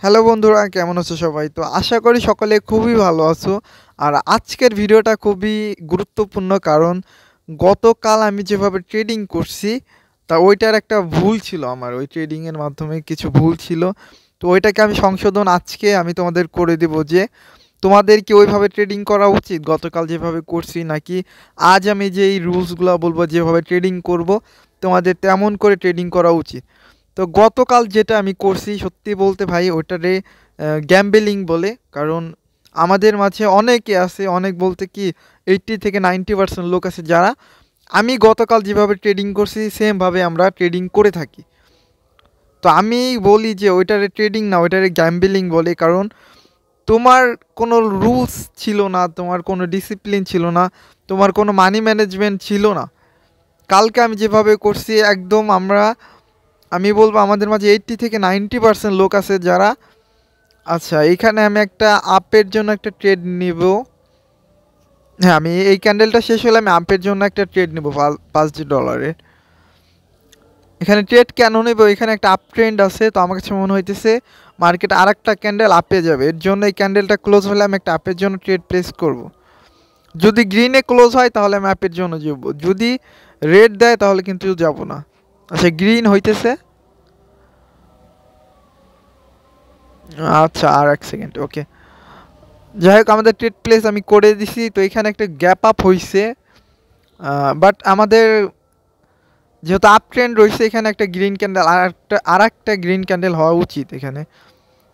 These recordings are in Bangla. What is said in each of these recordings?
হ্যালো বন্ধুরা, কেমন আছো সবাই? তো আশা করি সকলে খুবই ভালো আছো। আর আজকের ভিডিওটা খুবই গুরুত্বপূর্ণ, কারণ গতকাল আমি যেভাবে ট্রেডিং করছি তা ওইটার একটা ভুল ছিল, আমার ওই ট্রেডিংয়ের মাধ্যমে কিছু ভুল ছিল। তো ওইটাকে আমি সংশোধন আজকে আমি তোমাদের করে দেব, যে তোমাদের কি ওইভাবে ট্রেডিং করা উচিত গতকাল যেভাবে করছি, নাকি আজ আমি যেই রুলসগুলো বলবো যেভাবে ট্রেডিং করব তোমাদের তেমন করে ট্রেডিং করা উচিত। তো গতকাল যেটা আমি করছি, সত্যি বলতে ভাই ওটারে গ্যাম্বেলিং বলে। কারণ আমাদের মাঝে অনেকে আছে, অনেক বলতে কি 80 থেকে 90% লোক আছে যারা আমি গতকাল যেভাবে ট্রেডিং করছি সেমভাবে আমরা ট্রেডিং করে থাকি। তো আমি বলি যে ওইটারে ট্রেডিং না, ওইটারে গ্যাম্বেলিং বলে। কারণ তোমার কোনো রুলস ছিল না, তোমার কোনো ডিসিপ্লিন ছিল না, তোমার কোনো মানি ম্যানেজমেন্ট ছিল না। কালকে আমি যেভাবে করছি একদম আমি বলবো আমাদের মাঝে 80 থেকে 90% লোক আছে যারা, আচ্ছা এইখানে আমি একটা আপের জন্য একটা ট্রেড নিব। হ্যাঁ, আমি এই ক্যান্ডেলটা শেষ হলে আমি আপের জন্য একটা ট্রেড নিব $5। এখানে ট্রেড কেন নেব? এখানে একটা আপ ট্রেন্ড আছে, তো আমার কাছে মনে হইতেছে মার্কেট আর একটা ক্যান্ডেল আপে যাবে, এর জন্য এই ক্যান্ডেলটা ক্লোজ হলে আমি একটা আপের জন্য ট্রেড প্লেস করব। যদি গ্রিনে ক্লোজ হয় তাহলে আমি আপের জন্য যাব, যদি রেড দেয় তাহলে কিন্তু যাব না। আচ্ছা, গ্রিন হইতেছে। আচ্ছা, আর এক সেকেন্ড, ওকে। যাই হোক, আমাদের ট্রেড প্লেস আমি করে দিছি। তো এখানে একটা গ্যাপ আপ হয়েছে, বাট আমাদের যেহেতু আপ ট্রেন্ড রয়েছে এখানে একটা গ্রিন ক্যান্ডেল, আর একটা গ্রিন ক্যান্ডেল হওয়া উচিত এখানে।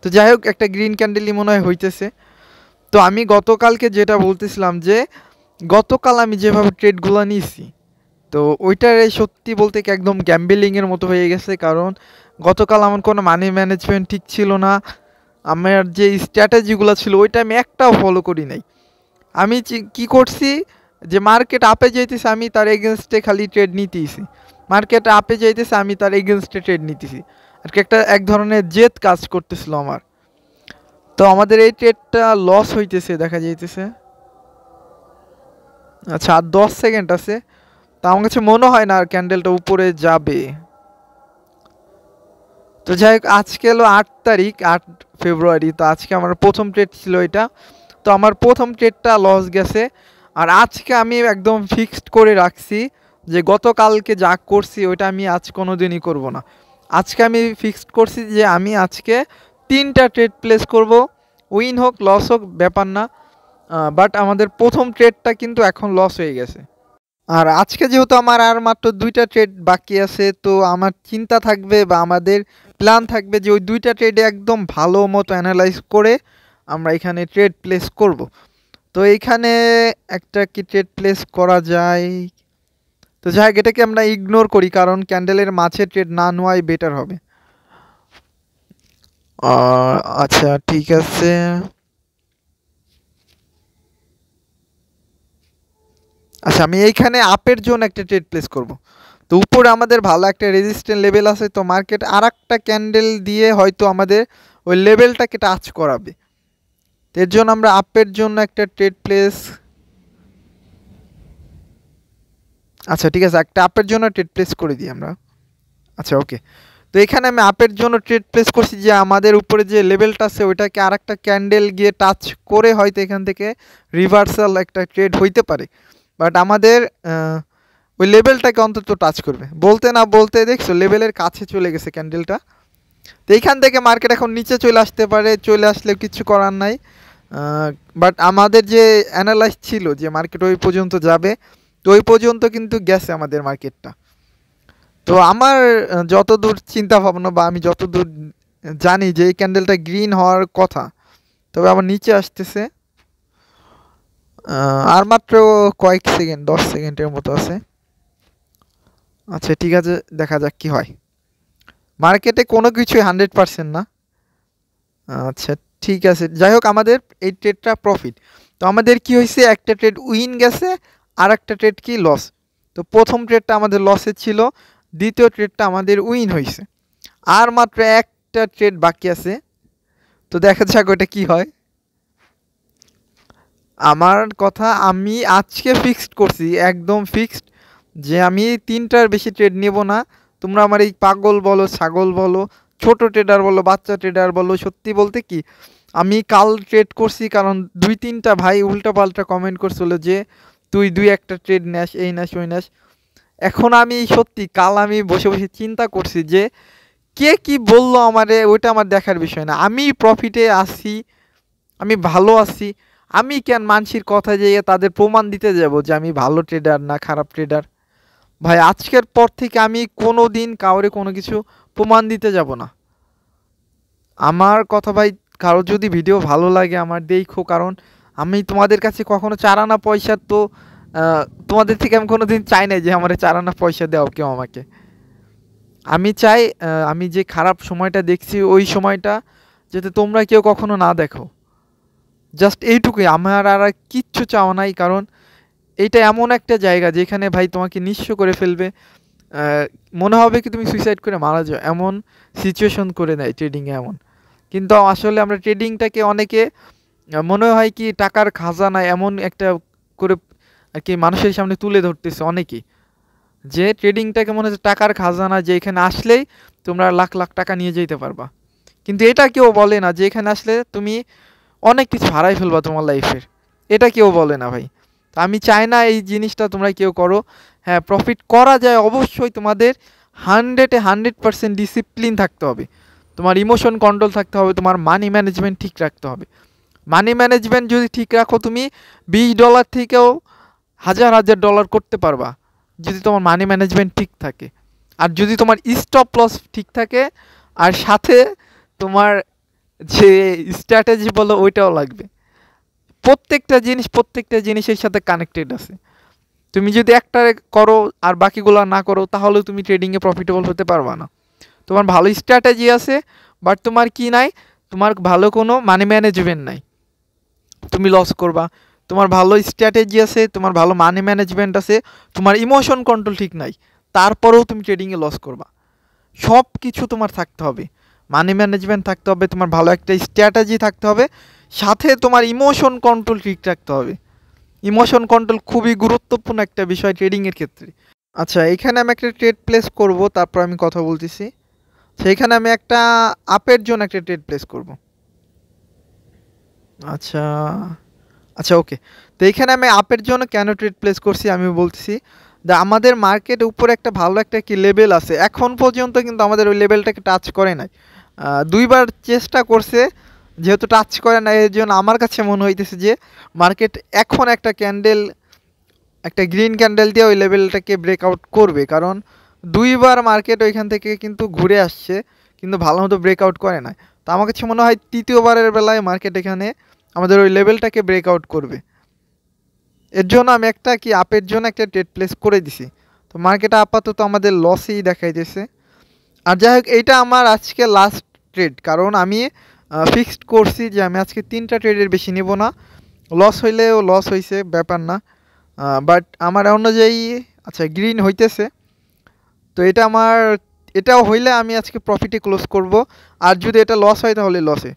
তো যাই হোক, একটা গ্রিন ক্যান্ডেলই মনে হয় হইতেছে। তো আমি গতকালকে যেটা বলতেছিলাম, যে গতকাল আমি যেভাবে ট্রেডগুলো নিয়েছি, তো ওইটার সত্যি বলতে কি একদম গ্যাম্বেলিংয়ের মতো হয়ে গেছে। কারণ গতকাল আমার কোনো মানি ম্যানেজমেন্ট ঠিক ছিল না, আমার যে স্ট্র্যাটেজিগুলো ছিল ওইটা আমি একটাও ফলো করি নাই। আমি কি করছি, যে মার্কেট আপে যাইতেছে আমি তার এগেনস্টে খালি ট্রেড নিতেইছি, মার্কেট আপে যাইতেছে আমি তার এগেনস্টে ট্রেড নিতেছি। আর কি একটা এক ধরনের জেদ কাজ করতেছিল আমার। তো আমাদের এই ট্রেডটা লস হইতেছে দেখা যাইতেছে। আচ্ছা, আর 10 সেকেন্ড আছে। তো আমার কাছে মনে হয় না আর ক্যান্ডেলটা উপরে যাবে। তো যাই হোক, আজকে হলো 8 তারিখ, 8 ফেব্রুয়ারি। তো আজকে আমার প্রথম ট্রেড ছিল এটা। তো আমার প্রথম ট্রেডটা লস গেছে। আর আজকে আমি একদম ফিক্সড করে রাখছি যে গতকালকে যা করছি ওইটা আমি আজ কোনো দিনই করবো না। আজকে আমি ফিক্সড করছি যে আমি আজকে 3টা ট্রেড প্লেস করব, উইন হোক লস হোক ব্যাপার না। বাট আমাদের প্রথম ট্রেডটা কিন্তু এখন লস হয়ে গেছে। আর আজকে যেহেতু আমার আর মাত্র 2টা ট্রেড বাকি আছে, তো আমার চিন্তা থাকবে বা আমাদের প্ল্যান থাকবে যে ওই 2টা ট্রেডে একদম ভালো মতো অ্যানালাইজ করে আমরা এখানে ট্রেড প্লেস করব। তো এইখানে একটা কি ট্রেড প্লেস করা যায়? তো যাই হোক, এটাকে আমরা ইগনোর করি, কারণ ক্যান্ডেলের মাঝে ট্রেড না নেওয়াই বেটার হবে। আচ্ছা ঠিক আছে। আচ্ছা, আমি এইখানে আপের জন্য একটা ট্রেড প্লেস করব। তো উপরে আমাদের ভালো একটা রেজিস্ট্যান্ট লেভেল আছে, তো মার্কেট আর একটা ক্যান্ডেল দিয়ে হয়তো আমাদের ওই লেভেলটাকে টাচ করাবে। তো এর জন্য আমরা আপের জন্য একটা ট্রেড প্লেস, আচ্ছা ঠিক আছে, একটা আপের জন্য ট্রেড প্লেস করে দিই আমরা। আচ্ছা ওকে। তো এখানে আমি আপের জন্য ট্রেড প্লেস করছি, যে আমাদের উপরে যে লেভেলটা আছে ওইটাকে আর একটা ক্যান্ডেল গিয়ে টাচ করে হয়তো এখান থেকে রিভার্সাল একটা ট্রেড হইতে পারে। বাট আমাদের ওই লেভেলটাকে অন্তত টাচ করবে, বলতে না বলতে দেখছো লেভেলের কাছে চলে গেছে ক্যান্ডেলটা। তো এইখান থেকে মার্কেট এখন নিচে চলে আসতে পারে, চলে আসলে কিছু করার নাই। বাট আমাদের যে অ্যানালাইজ ছিল যে মার্কেট ওই পর্যন্ত যাবে, তো ওই পর্যন্ত কিন্তু গেছে আমাদের মার্কেটটা। তো আমার যতদূর চিন্তা ভাবনা বা আমি যতদূর জানি যে এই ক্যান্ডেলটা গ্রিন হওয়ার কথা, তবে আমার নিচে আসতেছে। আর মাত্র কয়েক সেকেন্ড, 10 সেকেন্ডের মতো আছে। আচ্ছা ঠিক আছে, দেখা যাক কি হয়। মার্কেটে কোনো কিছুই 100% না। আচ্ছা ঠিক আছে, যাই হোক আমাদের এই ট্রেডটা প্রফিট। তো আমাদের কি হয়েছে, একটা ট্রেড উইন গেছে, আর একটা ট্রেড কি লস। তো প্রথম ট্রেডটা আমাদের লসে ছিল, দ্বিতীয় ট্রেডটা আমাদের উইন হয়েছে। আর মাত্র একটা ট্রেড বাকি আছে, তো দেখা যাক ওটা কি হয়। আমার কথা আমি আজকে ফিক্সড করছি, একদম ফিক্সড, যে আমি 3টার বেশি ট্রেড নেব না। তোমরা আমার এই পাগল বলো ছাগল বলো ছোট ট্রেডার বলো, বাচ্চা ট্রেডার বলো, সত্যি বলতে কি আমি কাল ট্রেড করছি, কারণ 2-3টা ভাই উল্টাপাল্টা কমেন্ট করছিল যে তুই 2-1টা ট্রেড নেস, এই নেস ওই নেস। এখন আমি সত্যি কাল আমি বসে বসে চিন্তা করছি যে কে কি বললো আমারে, ওইটা আমার দেখার বিষয় না। আমি প্রফিটে আছি, আমি ভালো আছি, আমি কেন মানসির কথা যেয়ে তাদের প্রমাণ দিতে যাব যে আমি ভালো ট্রেডার না খারাপ ট্রেডার। ভাই আজকের পর থেকে আমি কোনো দিন কাউরে কোনো কিছু প্রমাণ দিতে যাব না। আমার কথা ভাই, কারো যদি ভিডিও ভালো লাগে আমার দেখো, কারণ আমি তোমাদের কাছে কখনো 4 আনা পয়সা তো তোমাদের থেকে আমি কোনো দিন চাই না যে আমার 4 আনা পয়সা দাও কেউ আমাকে। আমি চাই আমি যে খারাপ সময়টা দেখছি ওই সময়টা যাতে তোমরা কেউ কখনো না দেখো। জাস্ট এইটুকুই, আমার আর কিচ্ছু চাওয়া নাই। কারণ এইটা এমন একটা জায়গা যেখানে ভাই তোমাকে নিঃস্ব করে ফেলবে, মনে হবে কি তুমি সুইসাইড করে মারা যাও, এমন সিচুয়েশন করে দেয় ট্রেডিংয়ে এমন। কিন্তু আসলে আমরা ট্রেডিংটাকে অনেকে মনে হয় কি টাকার খাজানা এমন একটা করে আর কি মানুষের সামনে তুলে ধরতেছে অনেকেই, যে ট্রেডিংটাকে মনে হচ্ছে টাকার খাজানা, যে এখানে আসলেই তোমরা লাখ লাখ টাকা নিয়ে যেতে পারবা। কিন্তু এটা কেউ বলে না যে এখানে আসলে তুমি অনেক কিছু হারাই ফেলবা তোমার লাইফের, এটা কেউ বলে না ভাই। তো আমি চাই না এই জিনিসটা তোমরা কেউ করো। হ্যাঁ, প্রফিট করা যায় অবশ্যই, তোমাদের 100% ডিসিপ্লিন থাকতে হবে, তোমার ইমোশন কন্ট্রোল থাকতে হবে, তোমার মানি ম্যানেজমেন্ট ঠিক রাখতে হবে। মানি ম্যানেজমেন্ট যদি ঠিক রাখো তুমি $20 থেকেও হাজার হাজার ডলার করতে পারবা, যদি তোমার মানি ম্যানেজমেন্ট ঠিক থাকে। আর যদি তোমার স্টপ লস ঠিক থাকে, আর সাথে তোমার যে স্ট্র্যাটেজি বলো ওইটাও লাগবে। প্রত্যেকটা জিনিসের সাথে কানেক্টেড আছে। তুমি যদি একটা করো আর বাকিগুলো না করো, তাহলে তুমি ট্রেডিংয়ে প্রফিটেবল হতে পারবা না। তোমার ভালো স্ট্র্যাটেজি আছে, বাট তোমার কি নাই, তোমার ভালো কোনো মানি ম্যানেজমেন্ট নাই, তুমি লস করবা। তোমার ভালো স্ট্র্যাটেজি আছে, তোমার ভালো মানি ম্যানেজমেন্ট আছে, তোমার ইমোশন কন্ট্রোল ঠিক নাই, তারপরেও তুমি ট্রেডিংয়ে লস করবা। সব কিছু তোমার থাকতে হবে, মানি ম্যানেজমেন্ট থাকতে হবে, তোমার ভালো একটা স্ট্র্যাটেজি থাকতে হবে, সাথে তোমার ইমোশন কন্ট্রোল ঠিক রাখতে হবে। ইমোশন কন্ট্রোল খুবই গুরুত্বপূর্ণ একটা বিষয় ট্রেডিংয়ের ক্ষেত্রে। আচ্ছা, এখানে আমি একটা ট্রেড প্লেস করব, তারপর আমি কথা বলতেছি। সেইখানে আমি একটা আপের জন্য একটা ট্রেড প্লেস করব। আচ্ছা আচ্ছা, ওকে। তো এইখানে আমি আপের জন্য কেন ট্রেড প্লেস করছি আমি বলতেছি। আমাদের মার্কেট উপরে একটা ভালো একটা কি লেভেল আছে, এখন পর্যন্ত কিন্তু আমাদের ওই লেভেলটাকে টাচ করে নাই। 2বার চেষ্টা করছে, যেহেতু টাচ করে না এর জন্য আমার কাছে মনে হইতেছে যে মার্কেট এখন একটা ক্যান্ডেল, একটা গ্রিন ক্যান্ডেল দিয়ে ওই লেভেলটাকে ব্রেকআউট করবে। কারণ 2বার মার্কেট ওইখান থেকে কিন্তু ঘুরে আসছে, কিন্তু ভালো মতো ব্রেকআউট করে না। তো আমার কাছে মনে হয় 3য়বারের বেলায় মার্কেট এখানে আমাদের ওই লেভেলটাকে ব্রেকআউট করবে। এর জন্য আমি একটা কি আপের জন্য একটা ট্রেড প্লেস করে দিছি। তো মার্কেট আপাতত আমাদের লসেই দেখাইতেছে। আর যাই হোক, এইটা আমার আজকে লাস্ট ট্রেড, কারণ আমি ফিক্সড করছি যে আমি আজকে 3টা ট্রেডের বেশি নেব না। লস হইলেও লস হয়েছে, ব্যাপার না। বাট আমার অনুযায়ী আচ্ছা গ্রিন হইতেছে, তো এটা আমার, এটাও হইলে আমি আজকে প্রফিটে ক্লোজ করব। আর যদি এটা লস হয় তাহলে লসে।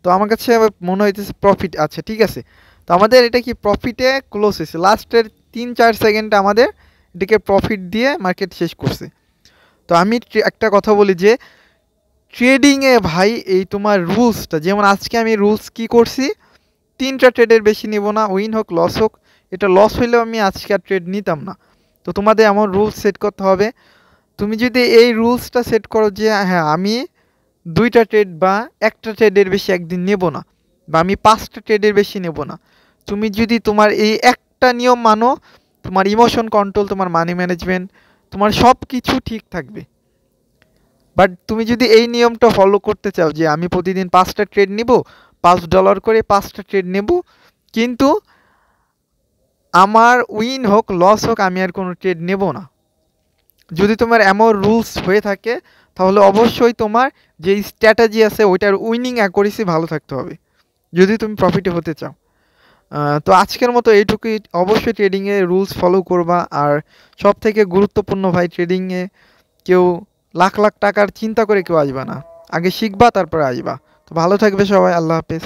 তো আমার কাছে মনে হইতেছে প্রফিট। আচ্ছা ঠিক আছে, তো আমাদের এটা কি প্রফিটে ক্লোজ হয়েছে, লাস্টের 3-4 সেকেন্ডে আমাদের এটাকে প্রফিট দিয়ে মার্কেট শেষ করছে। তো আমি একটা কথা বলি যে ট্রেডিংয়ে ভাই এই তোমার রুলসটা, যেমন আজকে আমি রুলস কি করছি, 3টা ট্রেডের বেশি নেব না, উইন হোক লস হোক। এটা লস হইলেও আমি আজকে আর ট্রেড নিতাম না। তো তোমাদের এমন রুলস সেট করতে হবে। তুমি যদি এই রুলসটা সেট করো যে হ্যাঁ আমি 2টা ট্রেড বা একটা ট্রেডের বেশি একদিন নেব না, বা আমি 5টা ট্রেডের বেশি নেব না, তুমি যদি তোমার এই একটা নিয়ম মানো, তোমার ইমোশন কন্ট্রোল, তোমার মানি ম্যানেজমেন্ট, তোমার সব কিছু ঠিক থাকবে। বাট তুমি যদি এই নিয়মটা ফলো করতে চাও যে আমি প্রতিদিন 5টা ট্রেড নেব, $5 করে 5টা ট্রেড নেব, কিন্তু আমার উইন হোক লস হোক আমি আর কোনো ট্রেড নেব না, যদি তোমার এমন রুলস হয়ে থাকে, তাহলে অবশ্যই তোমার যে স্ট্র্যাটেজি আছে ওইটার উইনিং অ্যাকুরেসি ভালো থাকতে হবে যদি তুমি প্রফিটে হতে চাও। তো আজকের মতো এইটুকুই। অবশ্যই ট্রেডিংয়ে রুলস ফলো করবা। আর সব থেকে গুরুত্বপূর্ণ ভাই, ট্রেডিংয়ে কেউ লাখ লাখ টাকার চিন্তা করে কেউ আসবা না, আগে শিখবা তারপরে আসবা। তো ভালো থাকবে সবাই, আল্লাহ হাফেজ।